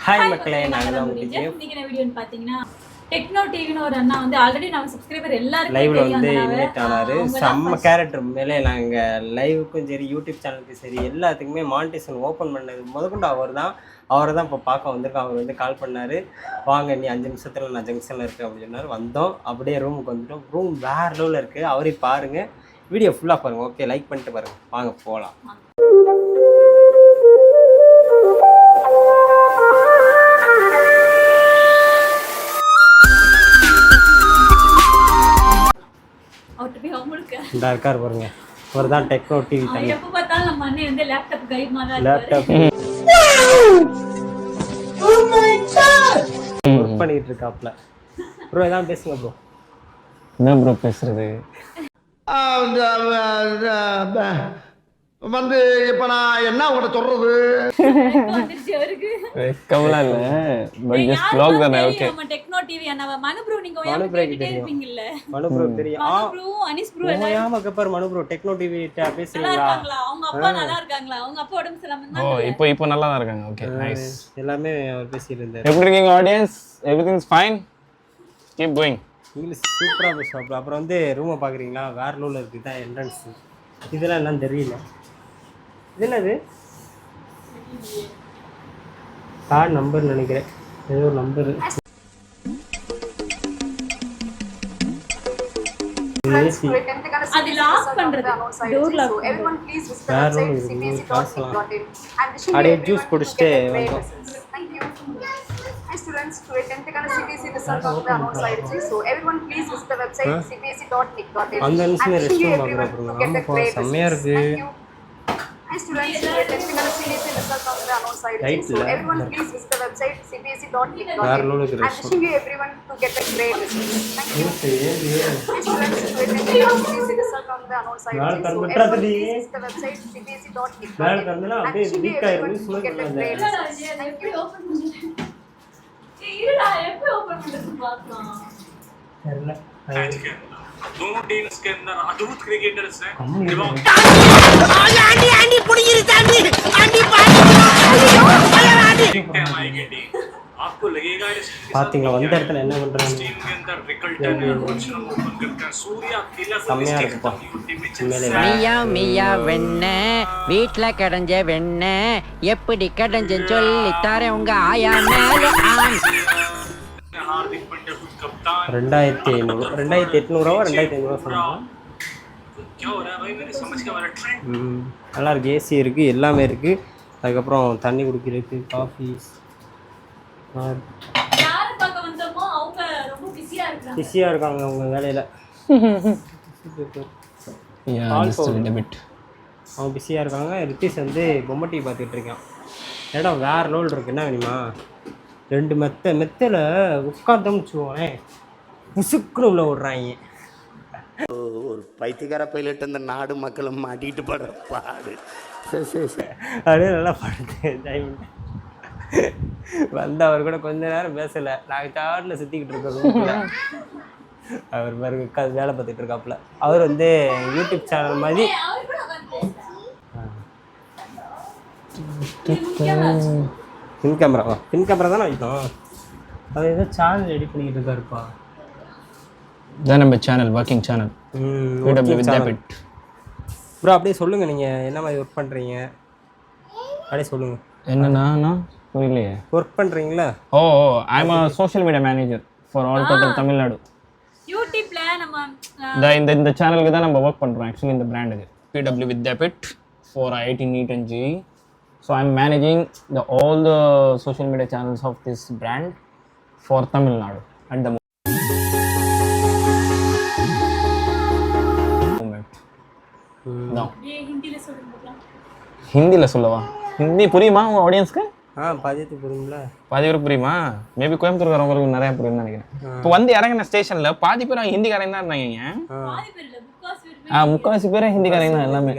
Hi மக்களே, நான் தான் இன்னைக்கு என்ன வீடியோன்னு பாத்தீங்கன்னா டெக்னோ டிவின்னு ஒரு அண்ணா வந்து ஆல்ரெடி நம்ம சப்ஸ்கிரைபர் எல்லாரும் லைவ்ல வந்து இன்வைட் ஆனாரு. செம்ம கேரக்டர். மேலே நாங்க லைவுக்கும் சரி யூடியூப் சேனலுக்கும் சரி எல்லாத்துக்குமே மானிட்டேஷன் ஓப்பன் பண்ணது முதற்கொண்டு அவரை தான் இப்போ பார்க்க வந்திருக்கோம். அவர் வந்து கால் பண்ணாரு, வாங்க நீ 5 நிமிஷத்துல நான் ஜங்ஷன்ல இருக்கேன் அப்படின்னு சொன்னார். வந்தோம், அப்படியே ரூமுக்கு வந்துட்டோம். ரூம் வேற லெவலில் இருக்குது. அவரே பாருங்க, வீடியோ ஃபுல்லாக பாருங்க. ஓகே, லைக் பண்ணிட்டு பாருங்க. வாங்க போகலாம். இந்த இருக்கார் பாருங்க, அவர் தான் டெக்னோ டிவி தம்பி. எப்ப பார்த்தாலும் நம்ம அண்ணன் வந்து லேப்டாப் கைட் மாதிரி லேப்டாப் ஒர்க் பண்ணிட்டு இருக்காப்ல. ப்ரோ ஏதாவது பேசுங்க ப்ரோ. என்ன ப்ரோ பேசுறது? வந்து இப்ப நான் என்ன உங்கள்கிட்ட சொல்றது? வெக்கம்லாம் இல்ல, பட் ஜஸ்ட் vlog தானே. ஓகே, நம்ம டெக்னோ டிவி அண்ணா மனு ப்ரோ, நீங்க ஓயாம கேட்டுட்டே இருப்பீங்கல்ல. மனு ப்ரோ தெரியும். மனு ப்ரோ, அனிஸ் ப்ரோ ஓயாம கப்பர் மனு ப்ரோ டெக்னோ டிவி பேசுறீங்களா? அவங்க அப்பா நல்லா இருக்காங்களா? அவங்க அப்பா உடம்பு சரியில்லாம ஓ இப்போ நல்லா தான் இருக்காங்க. Okay, nice. எல்லாமே அவர் பேசிட்டு இருந்தார். எப்படி இருக்கீங்க audience? Everything is fine, keep going. English சூப்பரா பேசுவாப்ல. அப்புறம் வந்து ரூமை பாக்குறீங்களா? வேற லெவல்ல இருக்கு. தான் என்ட்ரன்ஸ். இதெல்லாம் என்னன்னு தெரியல. இது என்னது? கார்டு நம்பர் நினைக்கிறேன், ஏதோ ஒரு நம்பர். அது லாக் பண்றது, டோர் லாக். வேற அப்படியே ஜூஸ் குடிச்சிட்டு வந்தோம். Hi students, today 10th kind of CBSE result of the announce ஆயிடுச்சு. So everyone please visit the website cbse.nic.in. அந்த நிமிஷமே ரெஸ்ட் ரூம் பார்க்குறோம். செம்மையா இருக்கு. Hi students, today 10th kind of CBSE result of the announce ஆயிடுச்சு. So everyone please visit the website cbse.nic.in. I'm wishing you everyone to get a great result. Thank you. Hi students, today 10th kind of CBSE result of the announce ஆயிடுச்சு. So everyone please visit the website cbse.nic.in. I'm wishing you everyone to get a great result. Thank you. இருடா, எப்ப open பண்றது பார்க்கலாம். தெரியல. दोनों teams के अंदर अद्भुत क्रिकेटर्स हैं. आंटी पुड़िगिरी आंटी आएगी टीम. आपको लगेगा इस பாத்தீங்களா வந்த இடத்துல என்ன பண்றாங்க? टीम के अंदर रिकल्टन है, ओपन करते हैं. सूर्या अकेला செம்மையா இருக்குப்பா. மியா மியா வெண்ண வீட்ல கடஞ்ச வெண்ண எப்படி கடஞ்சன்னு சொல்லி தரேன் உங்க ஆயா மேல ஆன். हार्दिक पांड्या खुद कप्तान. 2500 2800 2500 சொன்னாங்க. क्या हो रहा है भाई? मेरे समझ के बाहर ट्रेंड. நல்லா இருக்கு. ஏசி இருக்கு, எல்லாமே இருக்கு. அதுக்கப்புறம் தண்ணி குடிக்கிறதுக்கு காஃபி. யாரை பார்க்க வந்தோமோ அவங்க ரொம்ப பிஸியா இருக்காங்க அவங்க வேலையில. அவங்க பிஸியாக இருக்காங்க. ரித்திஷ் வந்து பொம்மை டிவி பார்த்துட்டு இருக்கான். இடம் வேற லோல் இருக்கு. என்ன வேணுமா? 2 மெத்தையில் உட்காந்தோம்னு வச்சுக்கோங்களே, புசுக்குன்னு உள்ள விட்றாங்க. ஒரு பைத்தியக்கார பைலட் இந்த நாடு மக்களும் மாட்டிக்கிட்டு படுற பாடு. அப்படியே நல்லா பாடுது, என்ஜாய் பண்ணேன். வந்த அவர் கூட கொஞ்ச நேரம் பேசலை. நாங்கள் சாட்டில் சுற்றிக்கிட்டு இருக்கோம். அவர் பாருங்க வேலை பார்த்துட்டு இருக்காப்புல. அவர் வந்து யூடியூப் சேனல் மாதிரி பின் கேமரா தானே வைக்கணும். அது ஏதோ சேனல் ரெடி பண்ணிக்கிட்டு இருக்காருப்பா. இதான் நம்ம சேனல், ஒர்க்கிங் சேனல். ப்ரோ அப்படியே சொல்லுங்கள், நீங்கள் என்ன மாதிரி ஒர்க் பண்ணுறீங்க அப்படியே சொல்லுங்கள். என்னன்னா புரியலையே. ஒர்க் பண்ணுறீங்களா? Oh I am a social media manager for all total Tamil Nadu. யூடியூப்ல நம்ம இந்த சேனலுக்கு தான் நம்ம ஒர்க் பண்ணுறோம். ஆக்சுவலி இந்த பிராண்டுக்கு PW Vidyapith for IIT NEET and JEE. So I'm managing all the social media channels of this brand for Tamil Nadu at the moment. No. ஹிந்தியில் சொல்லவா? ஹிந்தி புரியுமா உங்க ஆடியன்ஸ்க்கு? பாதித்து புரியுங்களா? பாதி பேருக்கு புரியுமா? மேபி கோயம்புத்தூர் வரவங்களுக்கு நிறைய புரியும்னு நினைக்கிறேன். இப்போ வந்து இறங்கின ஸ்டேஷன்ல பாதி பேர் ஹிந்திக்காரங்க தான் இருந்தாங்க. முக்கால்வாசி பேர் ஹிந்திக்காரங்க தான் எல்லாமே.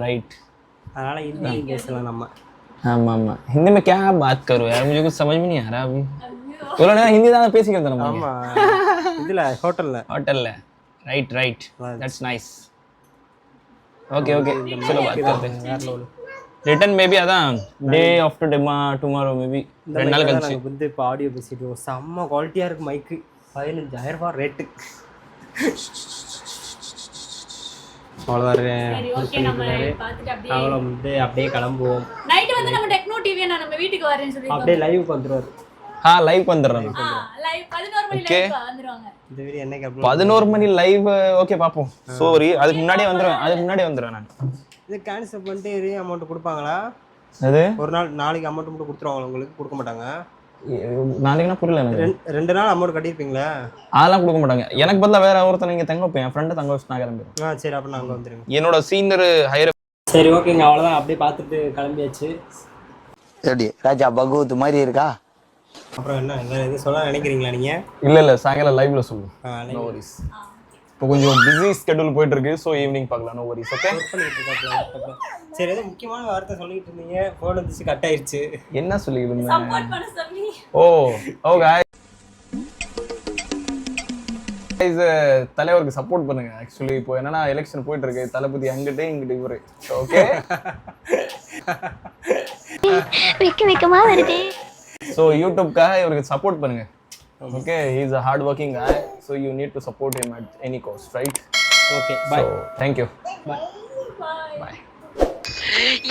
ரைட். அதனால हिंदी பேசலாம் நம்ம. ஆமா ஆமா. हिंदी में क्या बात करूं यार, मुझे कुछ समझ में नहीं आ रहा अभी. बोलो ना हिंदी தான் பேசிக்கிறோம் நம்ம. ஆமா. இதுல ஹோட்டல்ல. ரைட். That's nice. Okay. चलो बात करते हैं. ரிட்டன் மேபி அதான் டே ஆஃப்டர் டுமாரோ மேபி 2 நாள் கழிச்சு. நாங்கள் வந்து இப்போ ஆடியோ பேசிட்டு செம்ம குவாலிட்டியாக இருக்குது மைக்கு. 15,000 ரூபாய் ரேட்டு. அவ்வளோதான். சரி ஓகே நம்ம பார்த்துட்டு அப்படியே அவ்வளோ வந்து அப்படியே கிளம்புவோம். நைட் வந்து நம்ம டெக்னோ டிவி நான் நம்ம வீட்டுக்கு வரேன்னு சொல்லி அப்படியே லைவுக்கு வந்துடுவார். லைவ் வந்துடுறேன். லைவ் 11 மணி லைவ் வந்துருவாங்க. இந்த வீடியோ என்னைக்கு 11 மணி லைவ். ஓகே பார்ப்போம். சாரி அதுக்கு முன்னாடியே வந்துடுவேன் நான். இது கேன்சல் பண்ணிட்டு எரிய அமௌண்ட் கொடுப்பாங்களா? அது ஒரு நாளைக்கு அமௌண்ட் மட்டும் கொடுத்துருவாங்க, உங்களுக்கு கொடுக்க மாட்டாங்க? நாளைக்குனா புரியல எனக்கு. 2 நாள் அமௌண்ட் கட்டியிருப்பீங்களா? அதெல்லாம் கொடுக்க மாட்டாங்க. எனக்கு பதிலாக வேற ஒருத்தர் இங்கே தங்க வைப்பேன். என் ஃப்ரெண்டை தங்க வச்சு நான் கிளம்பிடுவேன். சரி அப்போ நாங்கள் வந்துடுங்க. என்னோட சீனியர் ஹையர். சரி ஓகேங்க, அவ்வளோதான். அப்படியே பார்த்துட்டு கிளம்பியாச்சு. எப்படி ராஜா பகவத் மாதிரி இருக்கா? அப்புறம் என்ன வேறு எதுவும் சொல்ல நினைக்கிறீங்களா நீங்கள்? இல்லை சாயங்காலம் லைவ்ல சொல்லுவோம். No worries. இப்போ கொஞ்சம் பிஸி ஸ்கெடியூல் போயிட்டு இருக்கு. ஸோ ஈவினிங் பார்க்கலாம். No worries. ஓகே. சரி ஏதோ முக்கியமான வார்த்தை சொல்லிட்டு இருந்தீங்க, ஃபோன் வந்துச்சு கட் ஆயிடுச்சு. என்ன சொல்லிட்டு இருந்தேன்? சப்போர்ட் பண்ண சொல்லி. ஓ guys, தலைவருக்கு சப்போர்ட் பண்ணுங்க. ஆக்சுவலி இப்போ என்னன்னா எலெக்ஷன் போயிட்டு இருக்கு. தளபதி அங்கிட்டு இங்கிட்டு இவரு. ஓகே. வெக்கமா வருது. ஸோ யூடியூப்காக இவருக்கு சப்போர்ட் பண்ணுங்க. Okay, he is a hard working guy, so you need to support him at any cost, right? Okay bye. So thank you.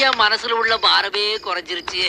என் மனசுல உள்ள பாரமே குறைஞ்சிருச்சு.